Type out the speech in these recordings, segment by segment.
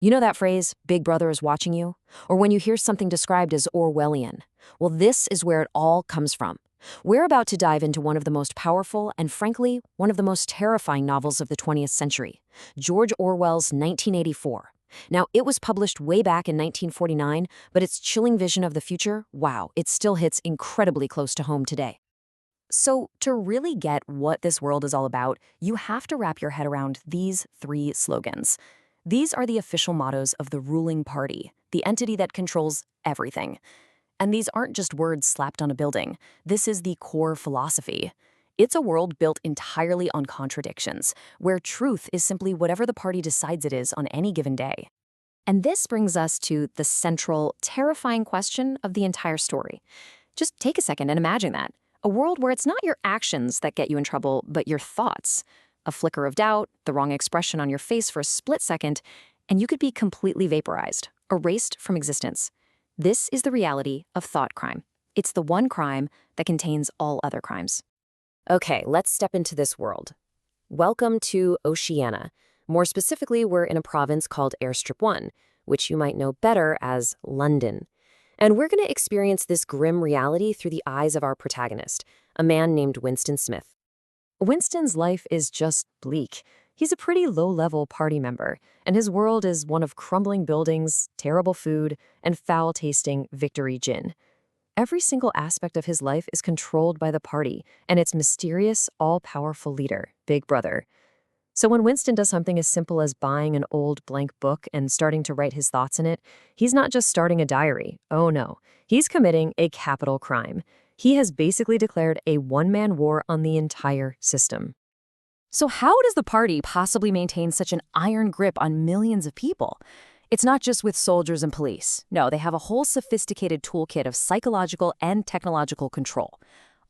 You know that phrase, Big Brother is watching you? Or when you hear something described as Orwellian? Well, this is where it all comes from. We're about to dive into one of the most powerful and, frankly, one of the most terrifying novels of the 20th century, George Orwell's 1984. Now, it was published way back in 1949, but its chilling vision of the future, wow, it still hits incredibly close to home today. So, to really get what this world is all about, you have to wrap your head around these three slogans. These are the official mottos of the ruling party, the entity that controls everything. And these aren't just words slapped on a building. This is the core philosophy. It's a world built entirely on contradictions, where truth is simply whatever the party decides it is on any given day. And this brings us to the central, terrifying question of the entire story. Just take a second and imagine that. A world where it's not your actions that get you in trouble, but your thoughts. A flicker of doubt, the wrong expression on your face for a split second, and you could be completely vaporized, erased from existence. This is the reality of thought crime. It's the one crime that contains all other crimes. Okay, let's step into this world. Welcome to Oceania. More specifically, we're in a province called Airstrip 1, which you might know better as London. And we're going to experience this grim reality through the eyes of our protagonist, a man named Winston Smith. Winston's life is just bleak. He's a pretty low-level party member, and his world is one of crumbling buildings, terrible food, and foul-tasting victory gin. Every single aspect of his life is controlled by the party and its mysterious, all-powerful leader, Big Brother. So when Winston does something as simple as buying an old blank book and starting to write his thoughts in it, he's not just starting a diary. Oh no, he's committing a capital crime. He has basically declared a one-man war on the entire system. So how does the party possibly maintain such an iron grip on millions of people? It's not just with soldiers and police. No, they have a whole sophisticated toolkit of psychological and technological control,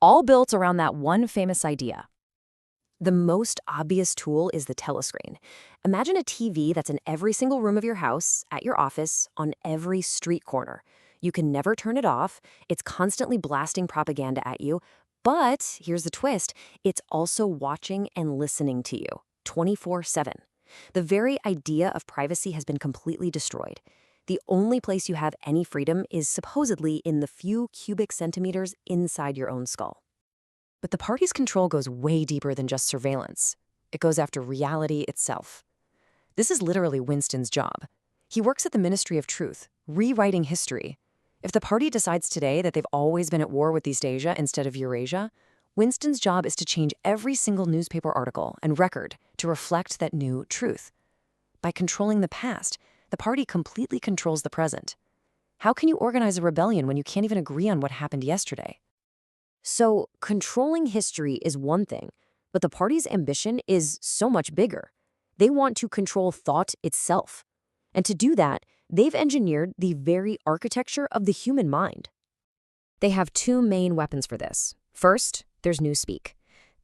all built around that one famous idea. The most obvious tool is the telescreen. Imagine a TV that's in every single room of your house, at your office, on every street corner. You can never turn it off. It's constantly blasting propaganda at you. But here's the twist. It's also watching and listening to you 24/7. The very idea of privacy has been completely destroyed. The only place you have any freedom is supposedly in the few cubic centimeters inside your own skull. But the party's control goes way deeper than just surveillance. It goes after reality itself. This is literally Winston's job. He works at the Ministry of Truth, rewriting history. If the party decides today that they've always been at war with East Asia instead of Eurasia, Winston's job is to change every single newspaper article and record to reflect that new truth. By controlling the past, the party completely controls the present. How can you organize a rebellion when you can't even agree on what happened yesterday? So, controlling history is one thing, but the party's ambition is so much bigger. They want to control thought itself. And to do that, they've engineered the very architecture of the human mind. They have two main weapons for this. First, there's Newspeak.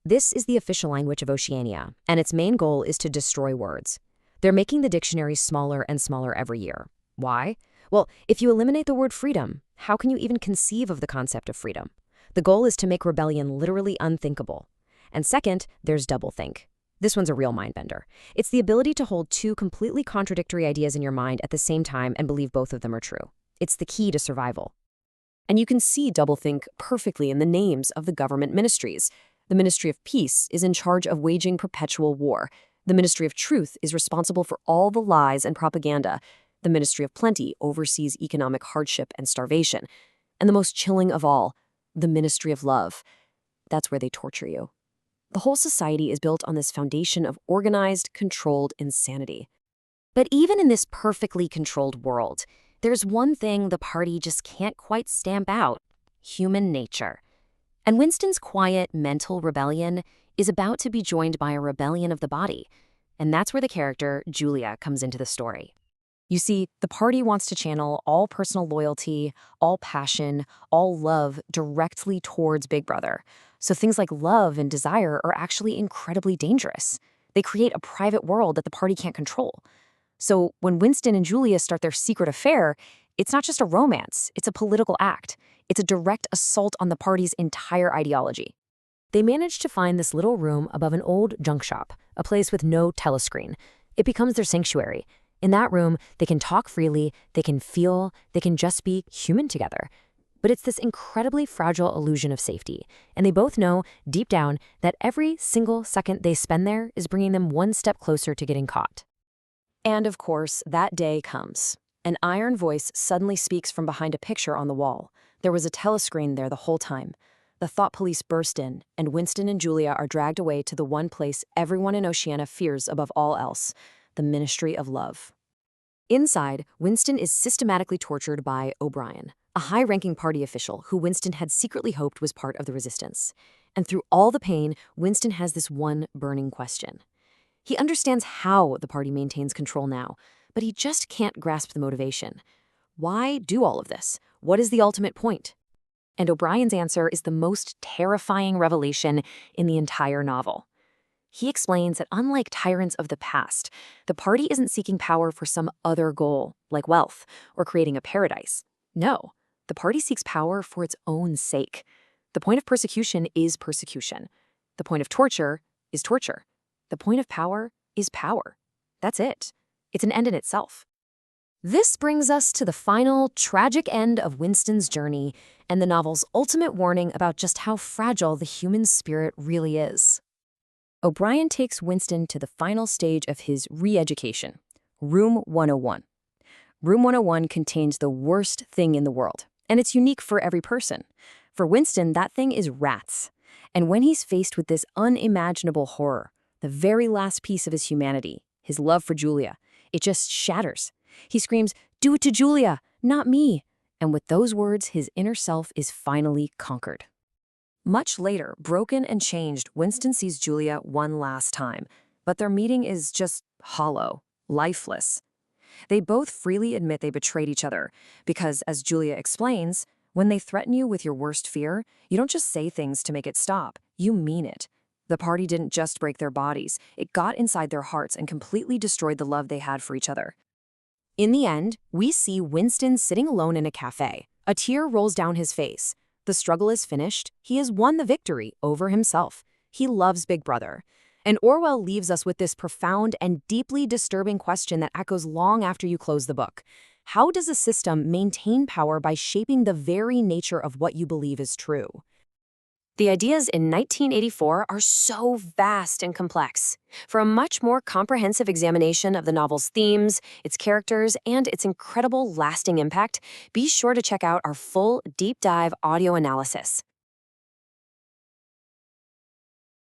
This is the official language of Oceania, and its main goal is to destroy words. They're making the dictionary smaller and smaller every year. Why? Well, if you eliminate the word freedom, how can you even conceive of the concept of freedom? The goal is to make rebellion literally unthinkable. And second, there's doublethink. This one's a real mindbender. It's the ability to hold two completely contradictory ideas in your mind at the same time and believe both of them are true. It's the key to survival. And you can see doublethink perfectly in the names of the government ministries. The Ministry of Peace is in charge of waging perpetual war. The Ministry of Truth is responsible for all the lies and propaganda. The Ministry of Plenty oversees economic hardship and starvation. And the most chilling of all, the Ministry of Love. That's where they torture you. The whole society is built on this foundation of organized, controlled insanity. But even in this perfectly controlled world, there's one thing the party just can't quite stamp out: human nature. And Winston's quiet, mental rebellion is about to be joined by a rebellion of the body. And that's where the character, Julia, comes into the story. You see, the party wants to channel all personal loyalty, all passion, all love directly towards Big Brother. So things like love and desire are actually incredibly dangerous. They create a private world that the party can't control. So when Winston and Julia start their secret affair, it's not just a romance, it's a political act. It's a direct assault on the party's entire ideology. They manage to find this little room above an old junk shop, a place with no telescreen. It becomes their sanctuary. In that room, they can talk freely, they can feel, they can just be human together. But it's this incredibly fragile illusion of safety, and they both know, deep down, that every single second they spend there is bringing them one step closer to getting caught. And of course, that day comes. An iron voice suddenly speaks from behind a picture on the wall. There was a telescreen there the whole time. The thought police burst in, and Winston and Julia are dragged away to the one place everyone in Oceania fears above all else, the Ministry of Love. Inside, Winston is systematically tortured by O'Brien, a high-ranking party official who Winston had secretly hoped was part of the resistance. And through all the pain, Winston has this one burning question. He understands how the party maintains control now, but he just can't grasp the motivation. Why do all of this? What is the ultimate point? And O'Brien's answer is the most terrifying revelation in the entire novel. He explains that unlike tyrants of the past, the party isn't seeking power for some other goal, like wealth or creating a paradise. No, the party seeks power for its own sake. The point of persecution is persecution. The point of torture is torture. The point of power is power. That's it. It's an end in itself. This brings us to the final, tragic end of Winston's journey and the novel's ultimate warning about just how fragile the human spirit really is. O'Brien takes Winston to the final stage of his re-education, Room 101. Room 101 contains the worst thing in the world, and it's unique for every person. For Winston, that thing is rats. And when he's faced with this unimaginable horror, the very last piece of his humanity, his love for Julia, it just shatters. He screams, "Do it to Julia, not me." And with those words, his inner self is finally conquered. Much later, broken and changed, Winston sees Julia one last time, but their meeting is just hollow, lifeless. They both freely admit they betrayed each other, because, as Julia explains, when they threaten you with your worst fear, you don't just say things to make it stop, you mean it. The party didn't just break their bodies, it got inside their hearts and completely destroyed the love they had for each other. In the end, we see Winston sitting alone in a cafe. A tear rolls down his face. The struggle is finished. He has won the victory over himself. He loves Big Brother. And Orwell leaves us with this profound and deeply disturbing question that echoes long after you close the book. How does a system maintain power by shaping the very nature of what you believe is true? The ideas in 1984 are so vast and complex. For a much more comprehensive examination of the novel's themes, its characters, and its incredible lasting impact, be sure to check out our full deep dive audio analysis.